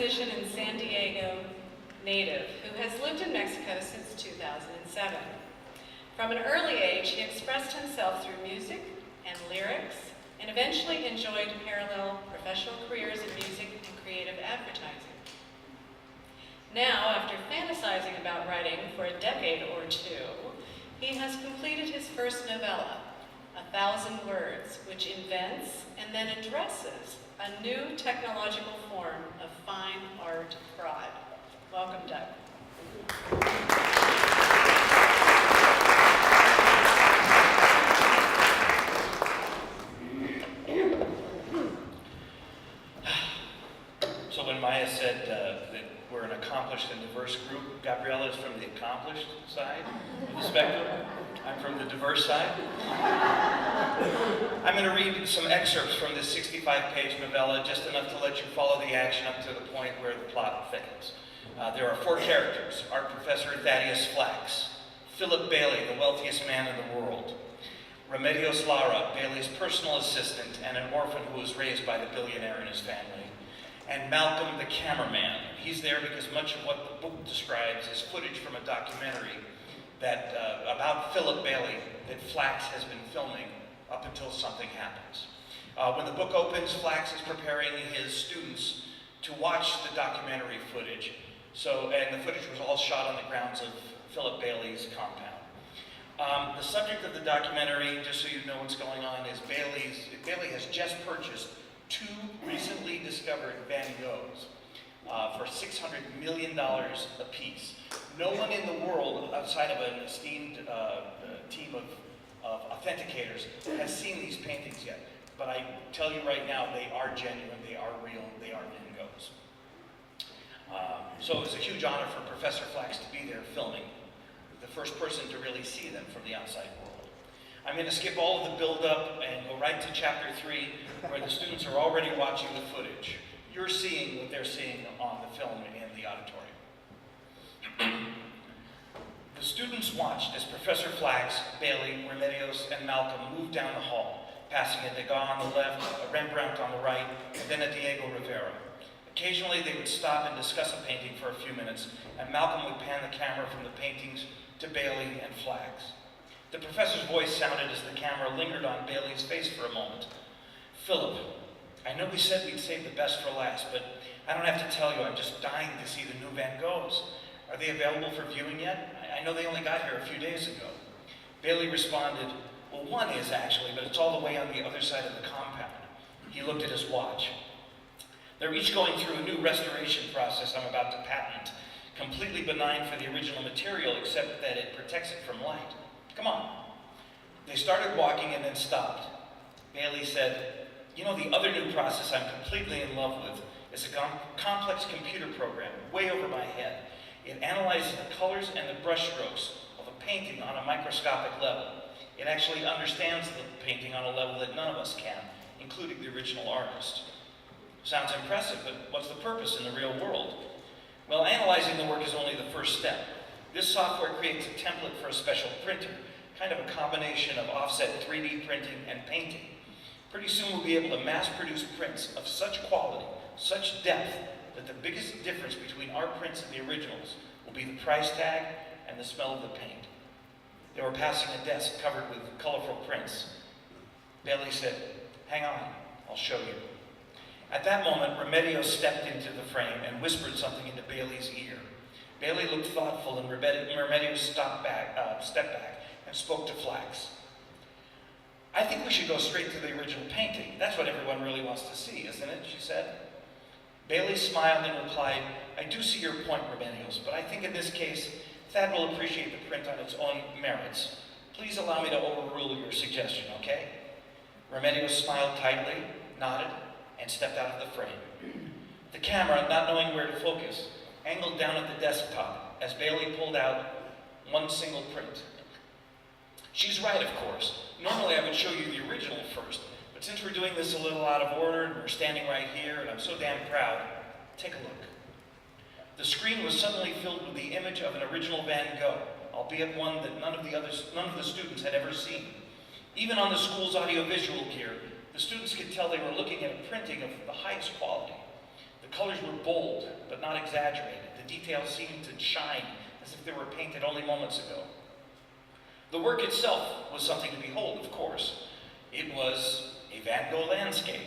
musician and San Diego native who has lived in Mexico since 2007. From an early age, he expressed himself through music and lyrics, and eventually enjoyed parallel professional careers in music and creative advertising. Now, after fantasizing about writing for a decade or two, he has completed his first novella, 1,000 Words, which invents and then addresses a new technological form of fine art fraud. Welcome, Doug. So when Maya said that we're an accomplished and diverse group, Gabriella is from the accomplished side of the spectrum. I'm from the diverse side. I'm going to read some excerpts from this 65-page novella, just enough to let you follow the action up to the point where the plot thickens. There are 4 characters: Art Professor Thaddeus Flax, Philip Bailey, the wealthiest man in the world, Remedios Lara, Bailey's personal assistant and an orphan who was raised by the billionaire in his family, and Malcolm the cameraman. He's there because much of what the book describes is footage from a documentary that about Philip Bailey that Flax has been filming up until something happens. When the book opens, Flax is preparing his students to watch the documentary footage. And the footage was all shot on the grounds of Philip Bailey's compound. The subject of the documentary, just so you know what's going on, is Bailey has just purchased 2 recently discovered Van Goghs for $600 million apiece. No one in the world, outside of an esteemed team of authenticators, has seen these paintings yet. But I tell you right now, they are genuine, they are real, they are Van Goghs. So it was a huge honor for Professor Flax to be there filming, the first person to really see them from the outside world. I'm going to skip all of the build-up and go right to chapter 3, where the students are already watching the footage. You're seeing what they're seeing on the film in the auditorium. The students watched as Professor Flax, Bailey, Remedios, and Malcolm moved down the hall, passing a Degas on the left, a Rembrandt on the right, and then a Diego Rivera. Occasionally they would stop and discuss a painting for a few minutes, and Malcolm would pan the camera from the paintings to Bailey and Flax. The professor's voice sounded as the camera lingered on Bailey's face for a moment. "Philip, I know we said we'd save the best for last, but I don't have to tell you, I'm just dying to see the new Van Goghs. Are they available for viewing yet? I know they only got here a few days ago." Bailey responded, "Well, one is actually, but it's all the way on the other side of the compound." He looked at his watch. "They're each going through a new restoration process I'm about to patent, completely benign for the original material, except that it protects it from light. Come on." They started walking and then stopped. Bailey said, "You know, the other new process I'm completely in love with is a complex computer program way over my head. It analyzes the colors and the brushstrokes of a painting on a microscopic level. It actually understands the painting on a level that none of us can, including the original artist." Sounds impressive, but what's the purpose in the real world? Well, analyzing the work is only the first step. This software creates a template for a special printer, kind of a combination of offset 3D printing and painting. Pretty soon we'll be able to mass produce prints of such quality, such depth, that the biggest difference between our prints and the originals will be the price tag and the smell of the paint. They were passing a desk covered with colorful prints. Bailey said, "Hang on, I'll show you." At that moment, Remedios stepped into the frame and whispered something into Bailey's ear. Bailey looked thoughtful, and Remedios stepped back and spoke to Flax. "I think we should go straight to the original painting. That's what everyone really wants to see, isn't it?" she said. Bailey smiled and replied, "I do see your point, Remedios, but I think in this case, Thad will appreciate the print on its own merits. Please allow me to overrule your suggestion, okay?" Remedios smiled tightly, nodded, and stepped out of the frame. The camera, not knowing where to focus, angled down at the desktop as Bailey pulled out one single print. "She's right, of course. Normally I would show you the original first, but since we're doing this a little out of order and we're standing right here and I'm so damn proud, take a look." The screen was suddenly filled with the image of an original Van Gogh, albeit one that none of the students had ever seen. Even on the school's audiovisual gear, the students could tell they were looking at a printing of the highest quality. The The colors were bold, but not exaggerated. The details seemed to shine as if they were painted only moments ago. The work itself was something to behold, of course. It was a Van Gogh landscape.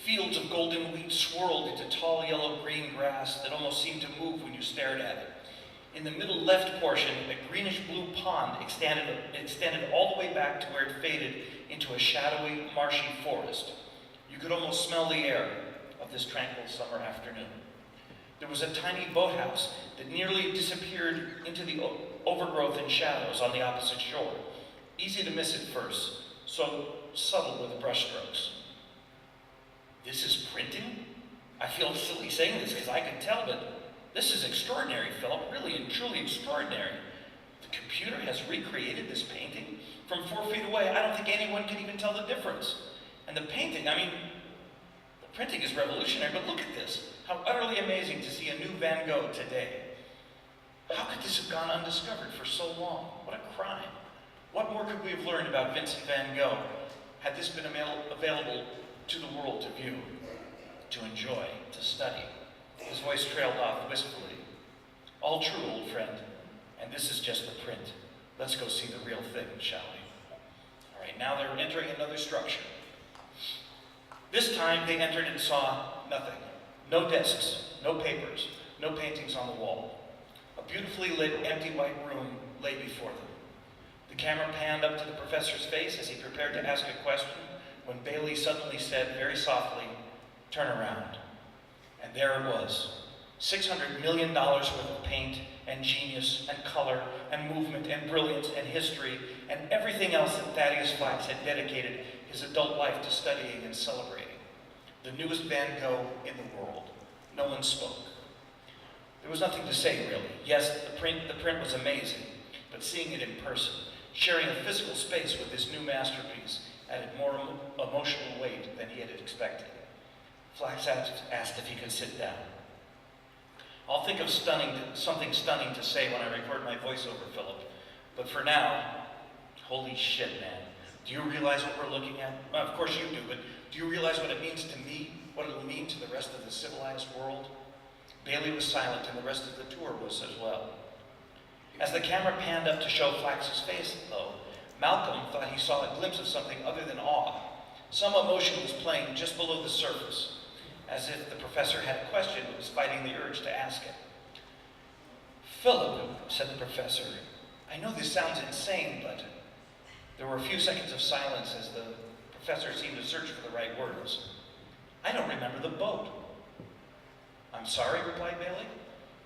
Fields of golden wheat swirled into tall yellow-green grass that almost seemed to move when you stared at it. In the middle left portion, a greenish-blue pond extended all the way back to where it faded into a shadowy, marshy forest. You could almost smell the air of this tranquil summer afternoon. There was a tiny boathouse that nearly disappeared into the overgrowth and shadows on the opposite shore. Easy to miss at first, so subtle were the brushstrokes. This is printing? I feel silly saying this because I can tell, but this is extraordinary, Philip, really and truly extraordinary. The computer has recreated this painting from 4 feet away. I don't think anyone can even tell the difference. And the painting, I mean, the printing is revolutionary, but look at this. How utterly amazing to see a new Van Gogh today. How could this have gone undiscovered for so long? What a crime. What more could we have learned about Vincent van Gogh had this been available to the world to view, to enjoy, to study? His voice trailed off wistfully. All true, old friend, and this is just the print. Let's go see the real thing, shall we? All right, now they're entering another structure. This time they entered and saw nothing. No desks, no papers, no paintings on the wall. A beautifully lit, empty white room lay before them. The camera panned up to the professor's face as he prepared to ask a question when Bailey suddenly said very softly, "Turn around." And there it was, $600 million worth of paint and genius and color and movement and brilliance and history and everything else that Thaddeus Flax had dedicated his adult life to studying and celebrating. The newest Van Gogh in the world. No one spoke. There was nothing to say, really. Yes, the print was amazing, but seeing it in person, sharing a physical space with this new masterpiece, added more emotional weight than he had expected. Flax asked if he could sit down. I'll think of something stunning to say when I record my voiceover, Philip, but for now, holy shit, man. Do you realize what we're looking at? Well, of course you do, but do you realize what it means to me? What it'll mean to the rest of the civilized world? Bailey was silent, and the rest of the tour was as well. As the camera panned up to show Flax's face, though, Malcolm thought he saw a glimpse of something other than awe. Some emotion was playing just below the surface, as if the professor had a question but was fighting the urge to ask it. "Philip," said the professor, "I know this sounds insane, but..." There were a few seconds of silence as the professor seemed to search for the right words. "I don't remember the boat." "I'm sorry," replied Bailey.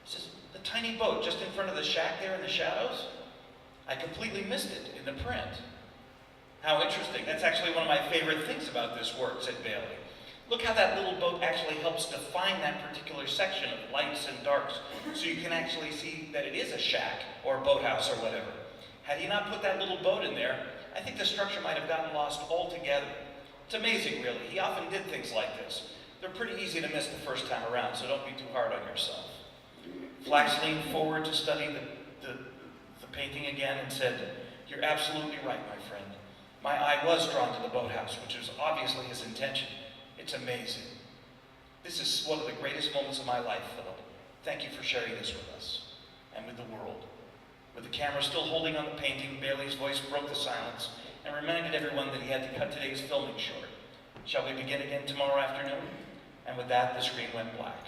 "It's just the tiny boat just in front of the shack there in the shadows? I completely missed it in the print." "How interesting. That's actually one of my favorite things about this work," said Bailey. "Look how that little boat actually helps define that particular section of lights and darks, so you can actually see that it is a shack or a boathouse or whatever. Had he not put that little boat in there, I think the structure might have gotten lost altogether. It's amazing, really. He often did things like this. They're pretty easy to miss the first time around, so don't be too hard on yourself." Flax leaned forward to study the painting again and said, "You're absolutely right, my friend. My eye was drawn to the boathouse, which was obviously his intention. It's amazing. This is one of the greatest moments of my life, Philip. Thank you for sharing this with us and with the world." With the camera still holding on the painting, Bailey's voice broke the silence and reminded everyone that he had to cut today's filming short. "Shall we begin again tomorrow afternoon?" And with that, the screen went black.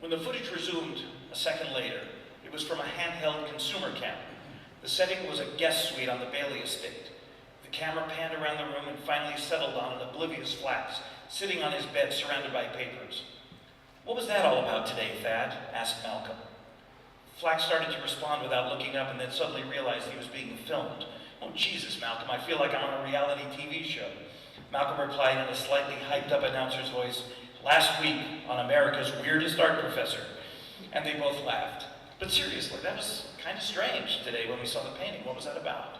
When the footage resumed a second later, it was from a handheld consumer camera. The setting was a guest suite on the Bailey estate. The camera panned around the room and finally settled on an oblivious Flax, sitting on his bed surrounded by papers. "What was that all about today, Thad?" asked Malcolm. Flax started to respond without looking up and then suddenly realized he was being filmed. "Oh, Jesus, Malcolm, I feel like I'm on a reality TV show." Malcolm replied in a slightly hyped-up announcer's voice, "Last week on America's Weirdest Art Professor." And they both laughed. "But seriously, that was kind of strange today when we saw the painting. What was that about?"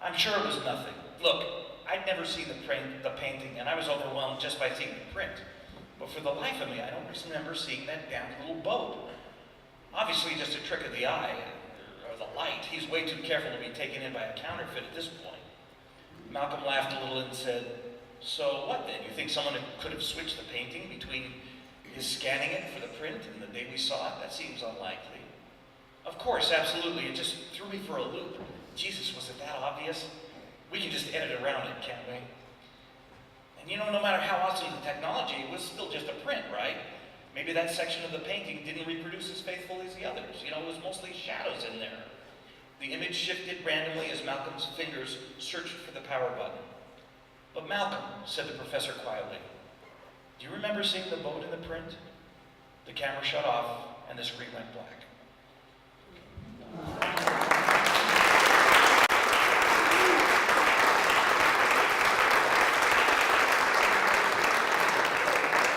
"I'm sure it was nothing. Look, I'd never seen the painting, and I was overwhelmed just by seeing the print. But for the life of me, I don't remember seeing that damn little boat. Obviously just a trick of the eye, or the light. He's way too careful to be taken in by a counterfeit at this point." Malcolm laughed a little and said, So what then? You think someone could have switched the painting between his scanning it for the print and the day we saw it? That seems unlikely. Of course, absolutely. It just threw me for a loop. Jesus, was it that obvious? We can just edit around it, can't we? And you know, no matter how awesome the technology, it was still just a print, right? Maybe that section of the painting didn't reproduce as faithfully as the others. You know, it was mostly shadows in there. The image shifted randomly as Malcolm's fingers searched for the power button. But Malcolm, said the professor quietly, do you remember seeing the boat in the print? The camera shut off and the screen went black.